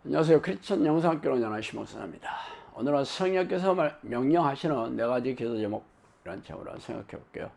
안녕하세요. 크리스천 영상학교로 연한 심목사입니다. 오늘은 성령께서 명령하시는 4가지 기도 제목이라는 제목으로 생각해 볼게요.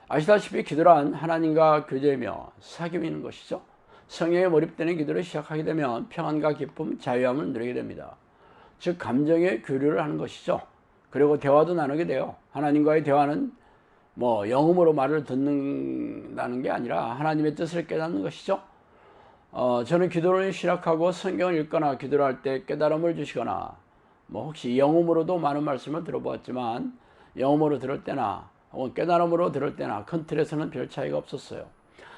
아시다시피 기도란 하나님과 교제이며 사귐이 있는 것이죠. 성령에 몰입되는 기도를 시작하게 되면 평안과 기쁨, 자유함을 누리게 됩니다. 즉 감정의 교류를 하는 것이죠. 그리고 대화도 나누게 돼요. 하나님과의 대화는 영음으로 말을 듣는다는 게 아니라 하나님의 뜻을 깨닫는 것이죠. 저는 기도를 시작하고 성경을 읽거나 기도를 할 때 깨달음을 주시거나 혹시 영음으로도 많은 말씀을 들어보았지만 영음으로 들을 때나 혹은 깨달음으로 들을 때나 큰 틀에서는 별 차이가 없었어요.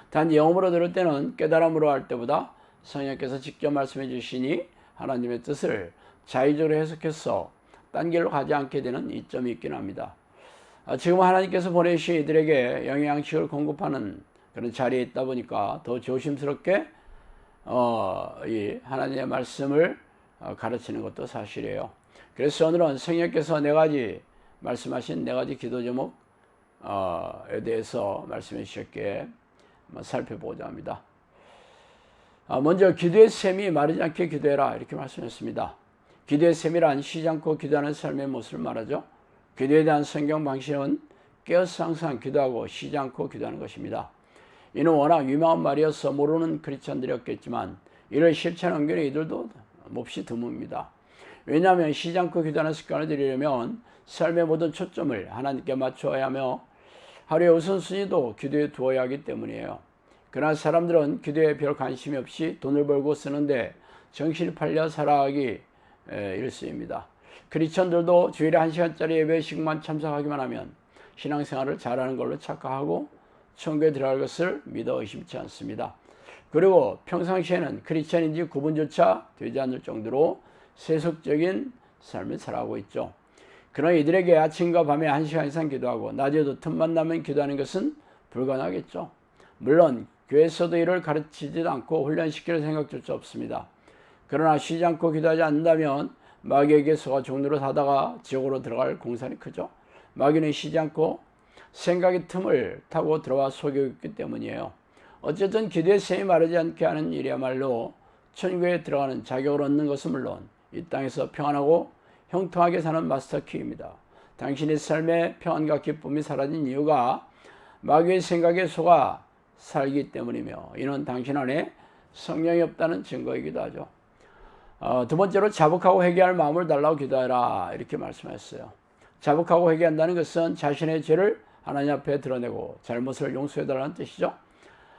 단 영음으로 들을 때는 깨달음으로 할 때보다 성령께서 직접 말씀해 주시니 하나님의 뜻을 자의적으로 해석해서 딴 길로 가지 않게 되는 이점이 있긴 합니다. 지금 하나님께서 보내주신 이들에게 영양식을 공급하는 그런 자리에 있다 보니까 더 조심스럽게 이 하나님의 말씀을 가르치는 것도 사실이에요. 그래서 오늘은 성령께서 4가지 말씀하신 4가지 기도 제목에 대해서 말씀해 주셨기에 살펴보고자 합니다. 먼저 기도의 셈이 마르지 않게 기도해라 이렇게 말씀했습니다. 기도의 셈이란 쉬지 않고 기도하는 삶의 모습을 말하죠. 기도에 대한 성경 방식은 깨어서 항상 기도하고 쉬지 않고 기도하는 것입니다. 이는 워낙 유명한 말이어서 모르는 크리스천들이었겠지만 이를 실천한 은근히 이들도 몹시 드뭅니다. 왜냐하면 쉬지 않고 기도하는 습관을 들이려면 삶의 모든 초점을 하나님께 맞추어야 하며 하루의 우선순위도 기도에 두어야 하기 때문이에요. 그러나 사람들은 기도에 별 관심이 없이 돈을 벌고 쓰는데 정신이 팔려 살아가기 일쑤입니다. 크리스천들도 주일에 1시간짜리 예배식만 참석하기만 하면 신앙생활을 잘하는 걸로 착각하고 천국에 들어갈 것을 믿어 의심치 않습니다. 그리고 평상시에는 크리스천인지 구분조차 되지 않을 정도로 세속적인 삶을 살아가고 있죠. 그러나 이들에게 아침과 밤에 1시간 이상 기도하고 낮에도 틈만 나면 기도하는 것은 불가능하겠죠. 물론 교회에서도 이를 가르치지도 않고 훈련시킬 생각조차 없습니다. 그러나 쉬지 않고 기도하지 않는다면 마귀에게 속아 종로로 사다가 지옥으로 들어갈 공산이 크죠. 마귀는 쉬지 않고 생각의 틈을 타고 들어와 속이고 있기 때문이에요. 어쨌든 기도의 셈이 마르지 않게 하는 일이야말로 천국에 들어가는 자격을 얻는 것은 물론 이 땅에서 평안하고 형통하게 사는 마스터키입니다. 당신의 삶의 평안과 기쁨이 사라진 이유가 마귀의 생각에 속아 살기 때문이며 이는 당신 안에 성령이 없다는 증거이기도 하죠. 두 번째로 자복하고 회개할 마음을 달라고 기도하라 이렇게 말씀했어요. 자복하고 회개한다는 것은 자신의 죄를 하나님 앞에 드러내고 잘못을 용서해달라는 뜻이죠.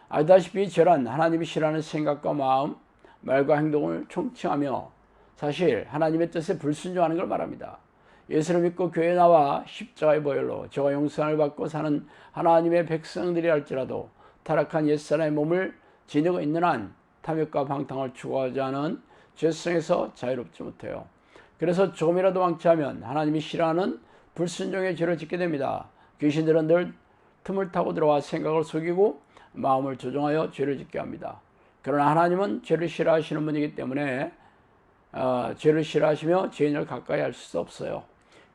알다시피 죄란 하나님이 싫어하는 생각과 마음, 말과 행동을 총칭하며 사실 하나님의 뜻에 불순종하는 걸 말합니다. 예수를 믿고 교회에 나와 십자가의 보혈로 죄와 용서를 받고 사는 하나님의 백성들이 할지라도 타락한 옛사람의 몸을 지니고 있는 한 탐욕과 방탕을 추구하지 않은 죄성에서 자유롭지 못해요. 그래서 조금이라도 방치하면 하나님이 싫어하는 불순종의 죄를 짓게 됩니다. 귀신들은 늘 틈을 타고 들어와 생각을 속이고 마음을 조종하여 죄를 짓게 합니다. 그러나 하나님은 죄를 싫어하시는 분이기 때문에 죄를 싫어하시며 죄인을 가까이 할 수 없어요.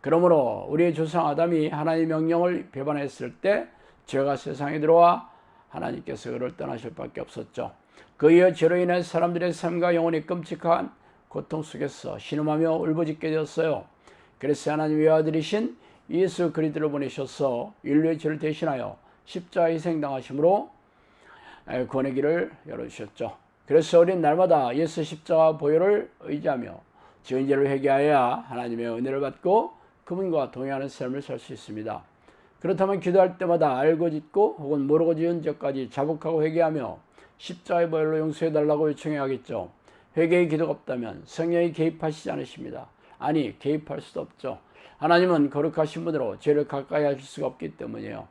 그러므로 우리의 조상 아담이 하나님의 명령을 배반했을 때 죄가 세상에 들어와 하나님께서 그를 떠나실 수밖에 없었죠. 그의 죄로 인해 사람들의 삶과 영혼이 끔찍한 고통 속에서 신음하며 울부짖게 되었어요. 그래서 하나님의 아들이신 예수 그리스도를 보내셔서 인류의 죄를 대신하여 십자가 희생당하심으로 구원의 길을 열어주셨죠. 그래서 우리는 날마다 예수 십자가 보혈을 의지하며 지은 죄를 회개하여야 하나님의 은혜를 받고 그분과 동행하는 삶을 살 수 있습니다. 그렇다면 기도할 때마다 알고 짓고 혹은 모르고 지은 죄까지 자복하고 회개하며 십자가의 보혈로 용서해달라고 요청해야겠죠. 회개의 기도가 없다면 성령이 개입하시지 않으십니다. 아니 개입할 수도 없죠. 하나님은 거룩하신 분으로 죄를 가까이 하실 수가 없기 때문이에요.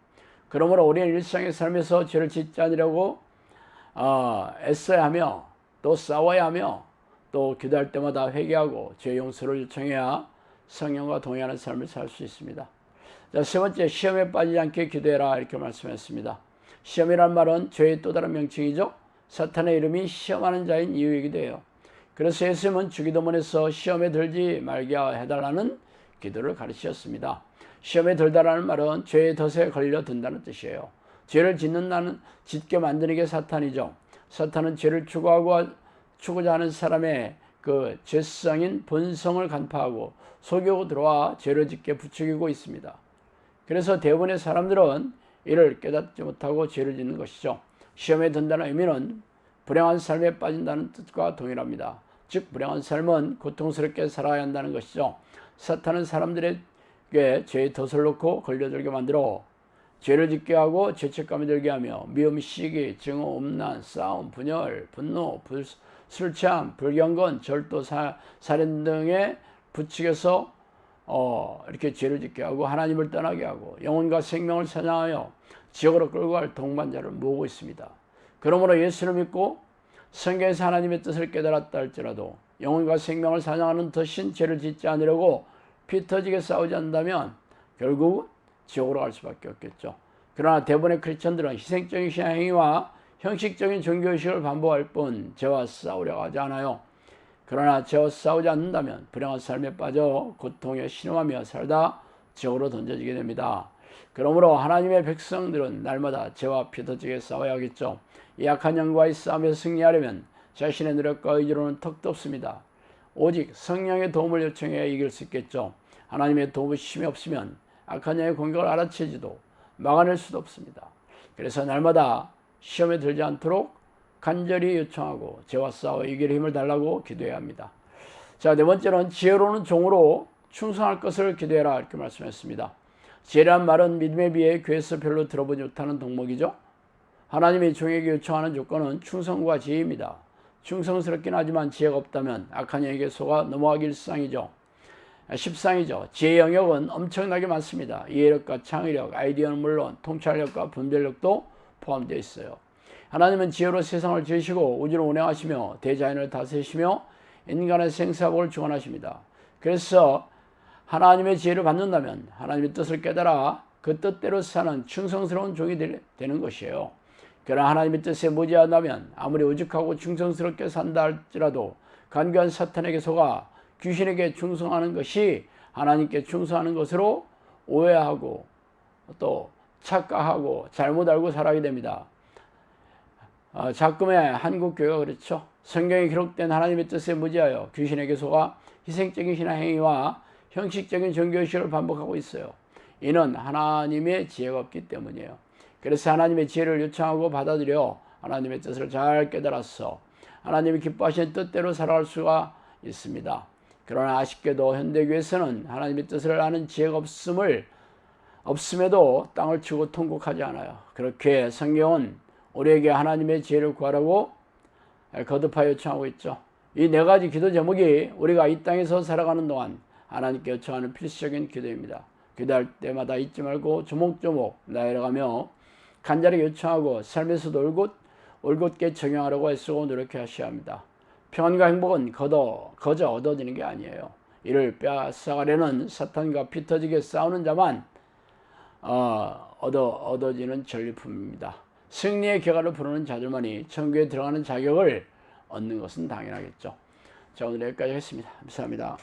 그러므로 우리는 일상의 삶에서 죄를 짓지 않으려고 애써야 하며 또 싸워야 하며 또 기도할 때마다 회개하고 죄 용서를 요청해야 성령과 동행하는 삶을 살 수 있습니다. 자, 세 번째, 시험에 빠지지 않게 기도해라 이렇게 말씀했습니다. 시험이란 말은 죄의 또 다른 명칭이죠. 사탄의 이름이 시험하는 자인 이유이기도 해요. 그래서 예수님은 주기도문에서 시험에 들지 말게 해달라는 기도를 가르치셨습니다. 시험에 들다라는 말은 죄의 덫에 걸려 든다는 뜻이에요. 죄를 짓게 만드는 게 사탄이죠. 사탄은 죄를 추구하고 추구자 하는 사람의 그 죄성인 본성을 간파하고 속이고 들어와 죄를 짓게 부추기고 있습니다. 그래서 대부분의 사람들은 이를 깨닫지 못하고 죄를 짓는 것이죠. 시험에 든다는 의미는 불행한 삶에 빠진다는 뜻과 동일합니다. 즉 불행한 삶은 고통스럽게 살아야 한다는 것이죠. 사탄은 사람들에게 죄의 덫을 놓고 걸려들게 만들어 죄를 짓게 하고 죄책감이 들게 하며 미움, 시기, 증오, 음란, 싸움, 분열, 분노, 술 취함, 불경건, 절도, 살인 등에 부추겨서 이렇게 죄를 짓게 하고 하나님을 떠나게 하고 영혼과 생명을 사냥하여 지옥으로 끌고 갈 동반자를 모으고 있습니다. 그러므로 예수를 믿고 성경에서 하나님의 뜻을 깨달았다 할지라도 영혼과 생명을 사냥하는 덫인 죄를 짓지 않으려고 피 터지게 싸우지 않는다면 결국 지옥으로 갈 수밖에 없겠죠. 그러나 대부분의 크리스천들은 희생적인 신앙행위와 형식적인 종교의식을 반복할 뿐 죄와 싸우려고 하지 않아요. 그러나 죄와 싸우지 않는다면 불행한 삶에 빠져 고통에 신음하며 살다 지옥으로 던져지게 됩니다. 그러므로 하나님의 백성들은 날마다 죄와 피 터지게 싸워야겠죠. 이 악한 영과의 싸움에서 승리하려면 자신의 노력과 의지로는 턱도 없습니다. 오직 성령의 도움을 요청해야 이길 수 있겠죠. 하나님의 도움이 힘이 없으면 악한 영의 공격을 알아채지도 막아낼 수도 없습니다. 그래서 날마다 시험에 들지 않도록 간절히 요청하고 죄와 싸워 이길 힘을 달라고 기도해야 합니다. 자, 네 번째는 지혜로운 종으로 충성할 것을 기도해라 이렇게 말씀했습니다. 지혜란 말은 믿음에 비해 교회에서 별로 들어보지 못하는 덕목이죠. 하나님이 종에게 요청하는 조건은 충성과 지혜입니다. 충성스럽긴 하지만 지혜가 없다면 악한 영에게 속아 넘어가기 십상이죠. 지혜 영역은 엄청나게 많습니다. 이해력과 창의력, 아이디어는 물론 통찰력과 분별력도 포함되어 있어요. 하나님은 지혜로 세상을 지으시고 우주를 운행하시며 대자연을 다스리시며 인간의 생사복을 주관하십니다. 그래서 하나님의 지혜를 받는다면 하나님의 뜻을 깨달아 그 뜻대로 사는 충성스러운 종이 되는 것이에요. 그러나 하나님의 뜻에 무지한다면 아무리 오직하고 충성스럽게 산다 할지라도 간교한 사탄에게 속아 귀신에게 충성하는 것이 하나님께 충성하는 것으로 오해하고 또 착각하고 잘못 알고 살아가게 됩니다. 작금의 한국교회가 그렇죠. 성경에 기록된 하나님의 뜻에 무지하여 귀신에게 속아 희생적인 신앙행위와 형식적인 종교의식을 반복하고 있어요. 이는 하나님의 지혜가 없기 때문이에요. 그래서 하나님의 지혜를 요청하고 받아들여 하나님의 뜻을 잘 깨달아서 하나님이 기뻐하시는 뜻대로 살아갈 수가 있습니다. 그러나 아쉽게도 현대교회에서는 하나님의 뜻을 아는 지혜가 없음에도 땅을 치고 통곡하지 않아요. 그렇게 성경은 우리에게 하나님의 지혜를 구하라고 거듭하여 요청하고 있죠. 이 네 가지 기도 제목이 우리가 이 땅에서 살아가는 동안 하나님께 요청하는 필수적인 기도입니다. 기도할 때마다 잊지 말고 조목조목 나열해가며 간절히 요청하고 삶에서도 올곧게 적용하려고 애쓰고 노력하셔야 합니다. 평안과 행복은 거저 얻어지는 게 아니에요. 이를 빼앗아가려는 사탄과 피 터지게 싸우는 자만 얻어지는 전리품입니다. 승리의 결과를 부르는 자들만이 천국에 들어가는 자격을 얻는 것은 당연하겠죠. 자, 오늘 여기까지 하겠습니다. 감사합니다.